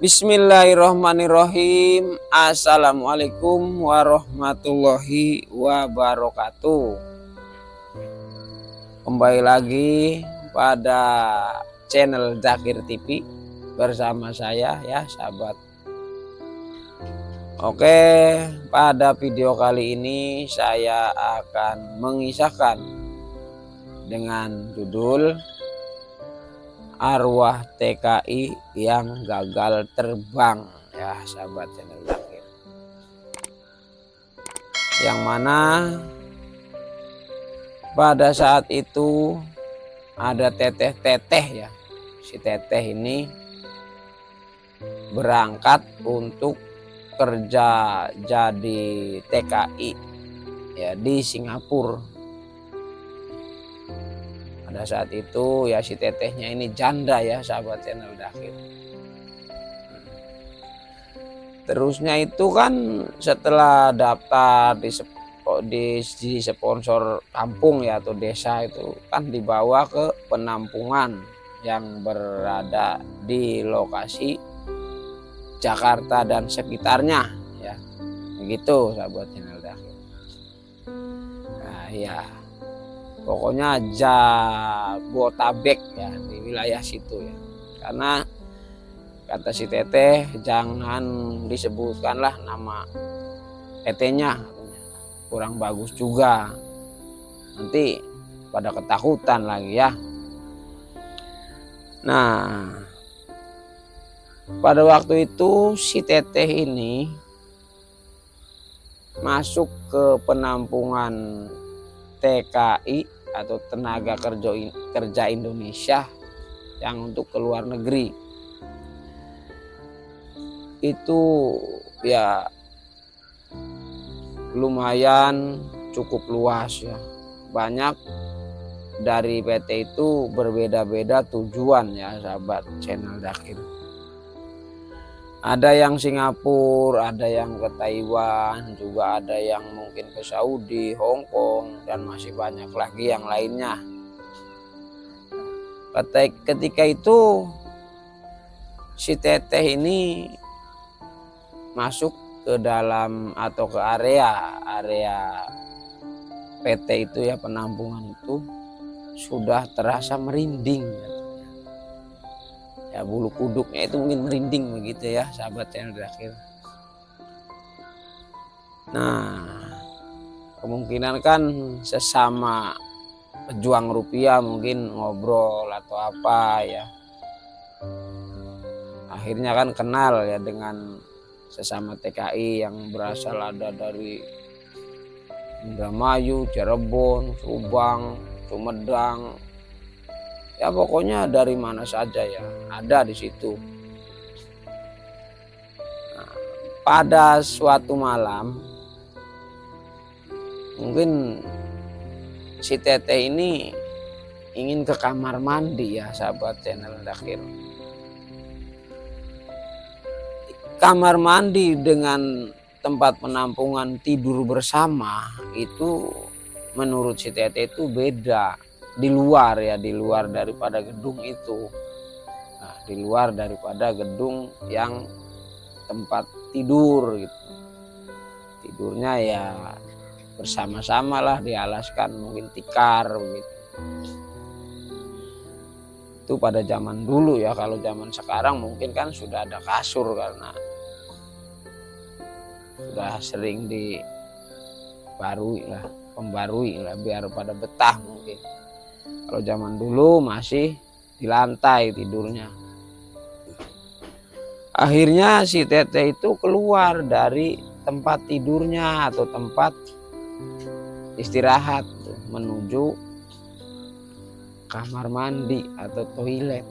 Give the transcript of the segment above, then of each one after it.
Bismillahirrohmanirrohim. Assalamualaikum warahmatullahi wabarakatuh. Kembali lagi pada channel Zakir TV bersama saya ya sahabat. Oke, pada video kali ini saya akan mengisahkan dengan judul Arwah TKI yang gagal terbang ya sahabat channel Zakir. Yang mana pada saat itu ada teteh-teteh ya. Si teteh ini berangkat untuk kerja jadi TKI ya di Singapura. Pada saat itu ya si tetehnya ini janda ya sahabat channel Zakir. Terusnya itu kan setelah daftar di sponsor kampung ya atau desa itu kan dibawa ke penampungan yang berada di lokasi Jakarta dan sekitarnya ya. Begitu sahabat channel Zakir. Nah ya. Pokoknya Jabotabek ya di wilayah situ ya. Karena kata si teteh jangan disebutkanlah nama tetehnya, kurang bagus juga. Nanti pada ketakutan lagi ya. Nah, pada waktu itu si teteh ini masuk ke penampungan TKI atau tenaga kerja Indonesia yang untuk ke luar negeri. Itu ya lumayan cukup luas ya. Banyak dari PT itu berbeda-beda tujuan ya sahabat channel Zakir. Ada yang Singapura, ada yang ke Taiwan, juga ada yang mungkin ke Saudi, Hong Kong, dan masih banyak lagi yang lainnya. Ketika itu si teteh ini masuk ke dalam atau ke area PT itu ya, penampungan itu sudah terasa merinding. Ya bulu kuduknya itu mungkin merinding begitu ya sahabat channel Zakir. Nah, kemungkinan kan sesama pejuang rupiah mungkin ngobrol atau apa ya. Akhirnya kan kenal ya dengan sesama TKI yang berasal ada dari Indramayu, Cirebon, Subang, Sumedang. Ya pokoknya dari mana saja ya ada di situ. Nah, pada suatu malam mungkin si teteh ini ingin ke kamar mandi ya sahabat channel Zakir. Kamar mandi dengan tempat penampungan tidur bersama itu menurut si teteh itu beda. Di luar daripada gedung itu. Nah, di luar daripada gedung yang tempat tidur gitu. Tidurnya ya bersama-sama lah, dialaskan mungkin tikar gitu. Itu pada zaman dulu ya. Kalau zaman sekarang mungkin kan sudah ada kasur karena sudah sering pembarui lah biar pada betah mungkin. Kalau zaman dulu masih di lantai tidurnya. Akhirnya si teteh itu keluar dari tempat tidurnya atau tempat istirahat menuju kamar mandi atau toilet.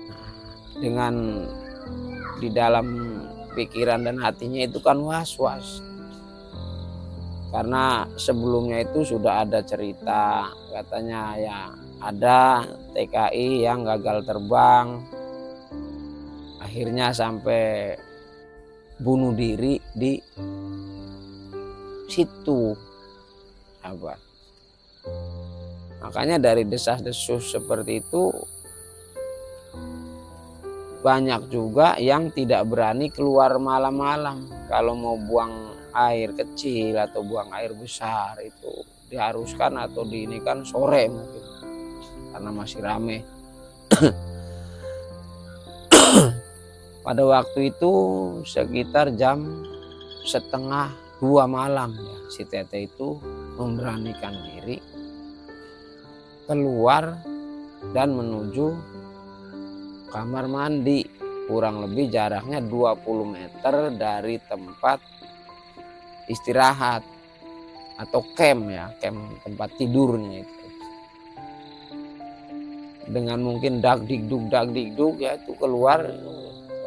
Nah, dengan di dalam pikiran dan hatinya itu kan was-was. Karena sebelumnya itu sudah ada cerita katanya ya ada TKI yang gagal terbang akhirnya sampai bunuh diri di situ sahabat. Makanya dari desas-desus seperti itu banyak juga yang tidak berani keluar malam-malam kalau mau buang air kecil atau buang air besar, itu diharuskan atau diinikan sore mungkin karena masih rame. Pada waktu itu sekitar jam 1:30 malam ya, si Tete itu memberanikan diri keluar dan menuju kamar mandi, kurang lebih jaraknya 20 meter dari tempat istirahat atau camp ya, camp tempat tidurnya itu. Dengan mungkin dak dikduk ya, itu keluar.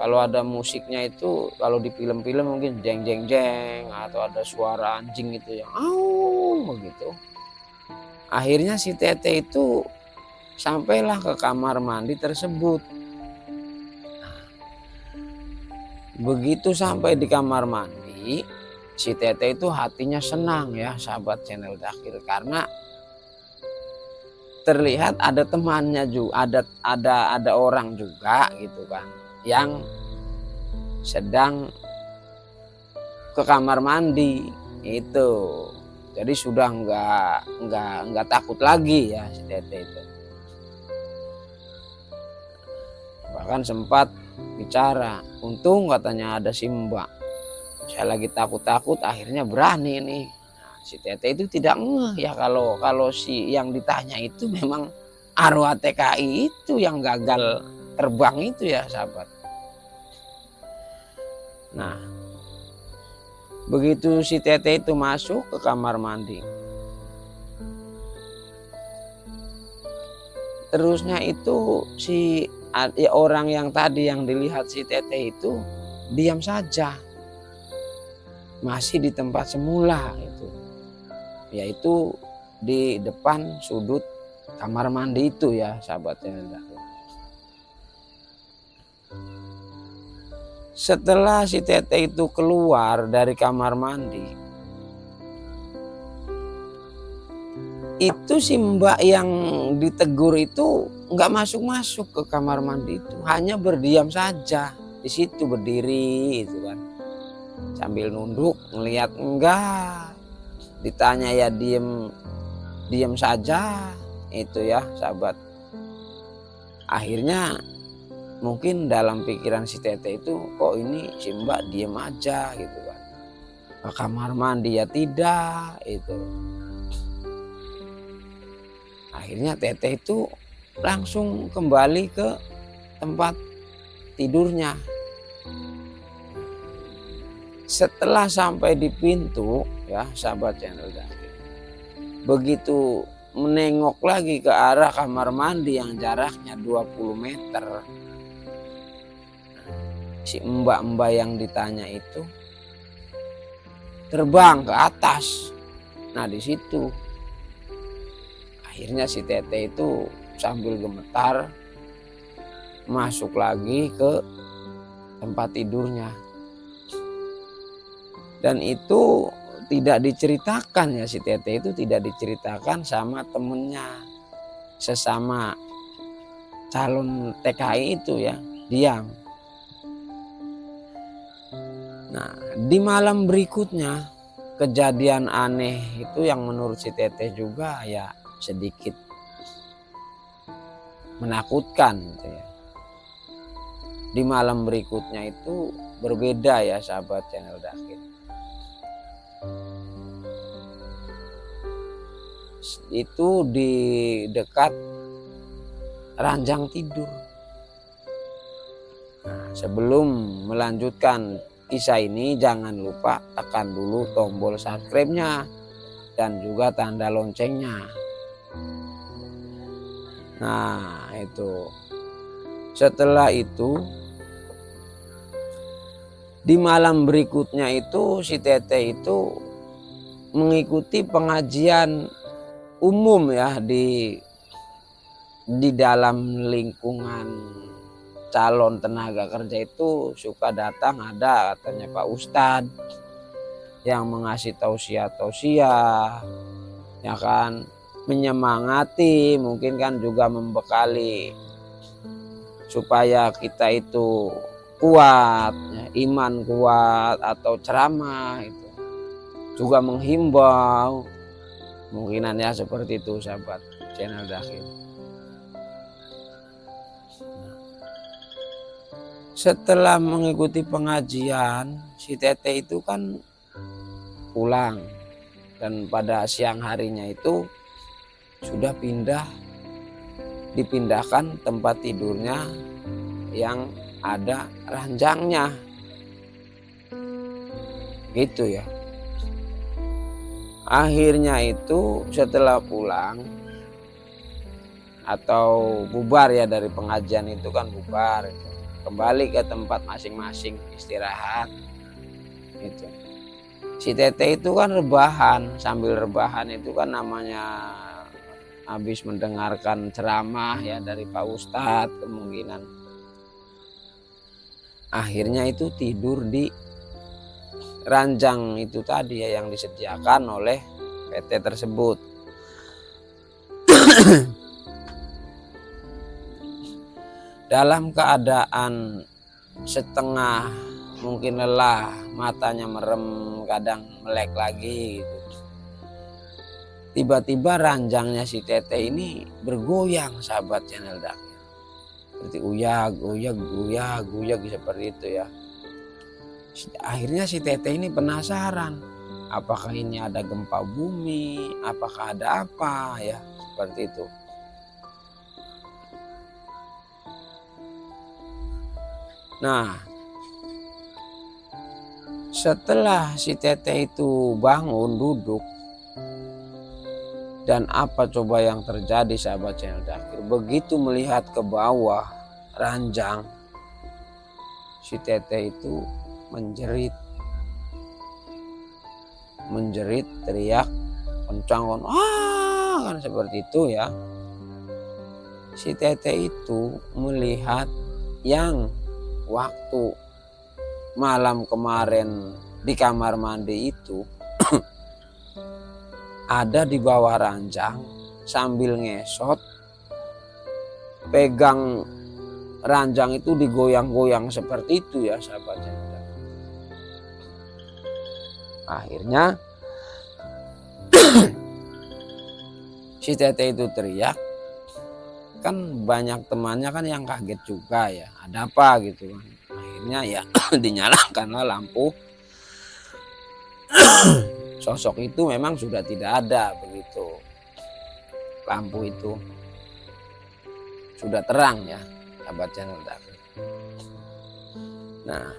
Kalau ada musiknya itu, kalau di film-film mungkin jeng jeng jeng atau ada suara anjing itu yang begitu. Akhirnya si Tete itu sampailah ke kamar mandi tersebut. Begitu sampai di kamar mandi, si Tete itu hatinya senang ya, sahabat channel Dakir, karena terlihat ada temannya juga, ada orang juga gitu kan yang sedang ke kamar mandi itu. Jadi sudah nggak takut lagi ya si Tete itu. Bahkan sempat bicara, untung katanya ada si Mbak, saya lagi takut-takut akhirnya berani nih. Nah, si Tete itu tidak ngeh ya kalau si yang ditanya itu memang arwah TKI itu yang gagal terbang itu ya sahabat. Nah, begitu si Tete itu masuk ke kamar mandi, terusnya itu si orang yang tadi yang dilihat si Tete itu diam saja, masih di tempat semula itu, yaitu di depan sudut kamar mandi itu ya sahabatnya. Setelah si Tete itu keluar dari kamar mandi, itu si Mbak yang ditegur itu nggak masuk-masuk ke kamar mandi itu, hanya berdiam saja di situ berdiri itu kan, sambil nunduk ngelihat enggak, ditanya ya diem saja itu ya sahabat. Akhirnya mungkin dalam pikiran si Tete itu, kok ini si Mbak diem aja gitu kan, ke kamar mandi ya tidak itu. Akhirnya Tete itu langsung kembali ke tempat tidurnya. Setelah sampai di pintu ya sahabat channel Dakir, begitu menengok lagi ke arah kamar mandi yang jaraknya 20 meter, si mbak-mbak yang ditanya itu terbang ke atas. Nah di situ akhirnya si Tete itu sambil gemetar masuk lagi ke tempat tidurnya. Dan itu tidak diceritakan ya, si Tete itu tidak diceritakan sama temennya, sesama calon TKI itu ya, diam. Nah di malam berikutnya kejadian aneh itu yang menurut si Tete juga ya sedikit menakutkan gitu ya. Di malam berikutnya itu berbeda ya sahabat channel Dakir. Itu di dekat ranjang tidur. Nah, sebelum melanjutkan kisah ini, jangan lupa tekan dulu tombol subscribe-nya dan juga tanda loncengnya. Nah itu, setelah itu di malam berikutnya itu si Tete itu mengikuti pengajian umum ya di dalam lingkungan calon tenaga kerja itu suka datang ada katanya Pak Ustadz yang mengasih tausiah ya kan, menyemangati, mungkin kan juga membekali supaya kita itu kuat, ya, iman kuat, atau ceramah itu juga menghimbau, mungkinan ya seperti itu sahabat channel Dakhil. Setelah mengikuti pengajian, si Tete itu kan pulang, dan pada siang harinya itu sudah dipindahkan tempat tidurnya yang ada ranjangnya, gitu ya. Akhirnya itu setelah pulang atau bubar ya dari pengajian itu kan bubar, kembali ke tempat masing-masing istirahat gitu. Si Tete itu kan rebahan, sambil rebahan itu kan namanya habis mendengarkan ceramah ya dari Pak Ustadz kemungkinan. Akhirnya itu tidur di ranjang itu tadi ya yang disediakan oleh PT tersebut. Dalam keadaan setengah mungkin lelah, matanya merem, kadang melek lagi gitu. Tiba-tiba ranjangnya si Tete ini bergoyang sahabat channel Dakhil. Seperti uyag seperti itu ya. Akhirnya si Tete ini penasaran, apakah ini ada gempa bumi, apakah ada apa ya, seperti itu. Nah, setelah si Tete itu bangun duduk, dan apa coba yang terjadi sahabat channel Dakhil? Begitu melihat ke bawah ranjang, si Tete itu menjerit, teriak kencang, kan seperti itu ya. Si Tete itu melihat yang waktu malam kemarin di kamar mandi itu ada di bawah ranjang sambil ngesot, pegang ranjang itu digoyang-goyang seperti itu ya sahabatnya. Akhirnya si Tete itu teriak, kan banyak temannya kan yang kaget juga ya, ada apa gitu kan. Akhirnya ya dinyalakanlah lampu. Sosok itu memang sudah tidak ada begitu. Lampu itu sudah terang ya, sahabat channel Dakhil. Nah,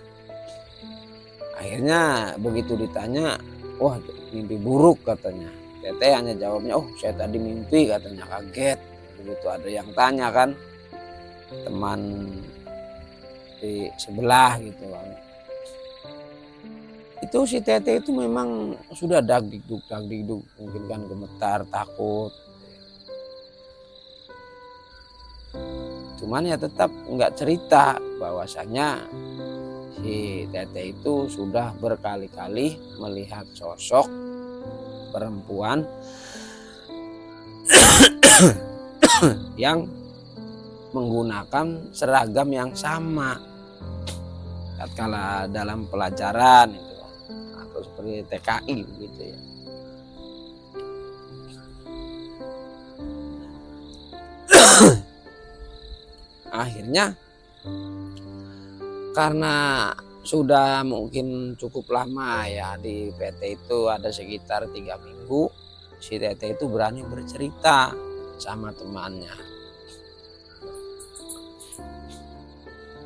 akhirnya begitu ditanya, wah mimpi buruk katanya. Tete hanya jawabnya, oh saya tadi mimpi katanya, kaget. Begitu ada yang tanya kan, teman di sebelah gitu kan. Itu si Tete itu memang sudah dagdikduk, mungkin kan gemetar, takut. Cuman ya tetap nggak cerita bahwasanya si Tete itu sudah berkali-kali melihat sosok perempuan yang menggunakan seragam yang sama tatkala dalam pelajaran itu, atau seperti TKI begitu ya. Akhirnya karena sudah mungkin cukup lama ya di PT itu ada sekitar 3 minggu, si Tete itu berani bercerita sama temannya.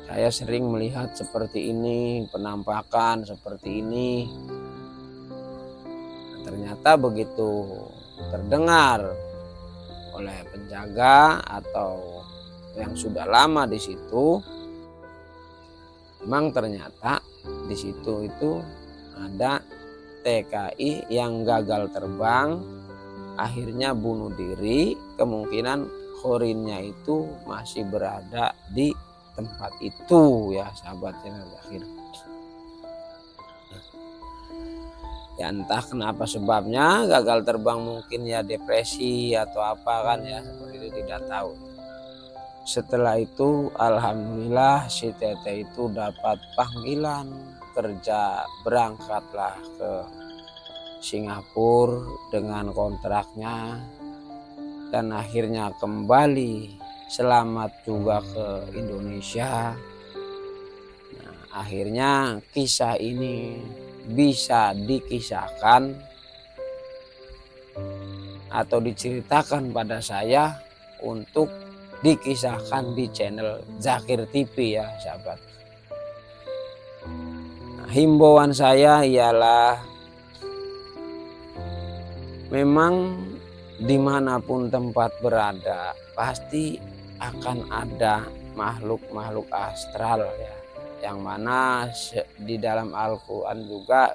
Saya sering melihat seperti ini, penampakan seperti ini. Ternyata begitu terdengar oleh penjaga atau yang sudah lama di situ, memang ternyata di situ itu ada TKI yang gagal terbang, akhirnya bunuh diri, kemungkinan khorinnya itu masih berada di tempat itu ya sahabat channel Dakhil. Ya entah kenapa sebabnya gagal terbang, mungkin ya depresi atau apa kan ya, seperti itu tidak tahu. Setelah itu alhamdulillah si Teteh itu dapat panggilan kerja, berangkatlah ke Singapura dengan kontraknya dan akhirnya kembali selamat juga ke Indonesia. Nah, akhirnya kisah ini bisa dikisahkan atau diceritakan pada saya untuk dikisahkan di channel Zakir TV ya sahabat. Nah, himbauan saya ialah memang dimanapun tempat berada pasti akan ada makhluk-makhluk astral ya, yang mana di dalam Al-Quran juga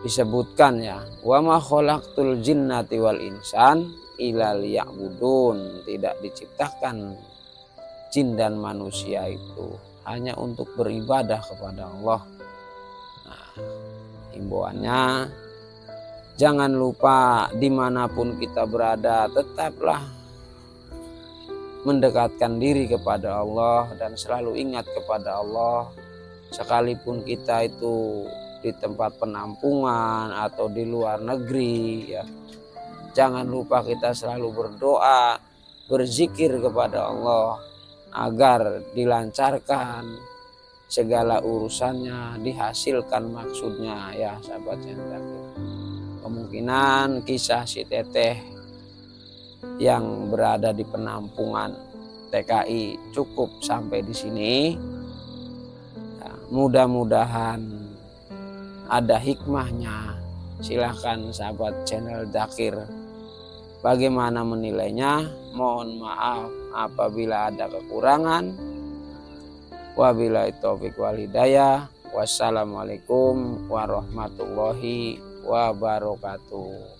disebutkan ya, wa ma khalaqtul jinnati wal insan illa liya'budun, tidak diciptakan jin dan manusia itu hanya untuk beribadah kepada Allah. Nah, himbauannya jangan lupa dimanapun kita berada tetaplah mendekatkan diri kepada Allah dan selalu ingat kepada Allah. Sekalipun kita itu di tempat penampungan atau di luar negeri ya, jangan lupa kita selalu berdoa, berzikir kepada Allah agar dilancarkan segala urusannya, dihasilkan maksudnya ya sahabat yang terakhir. Kemungkinan kisah si Teteh yang berada di penampungan TKI cukup sampai di sini. Ya, mudah-mudahan ada hikmahnya. Silahkan sahabat channel Zakir bagaimana menilainya. Mohon maaf apabila ada kekurangan. Wabillahi taufiq wal hidayah. Wassalamualaikum warahmatullahi wabarakatuh.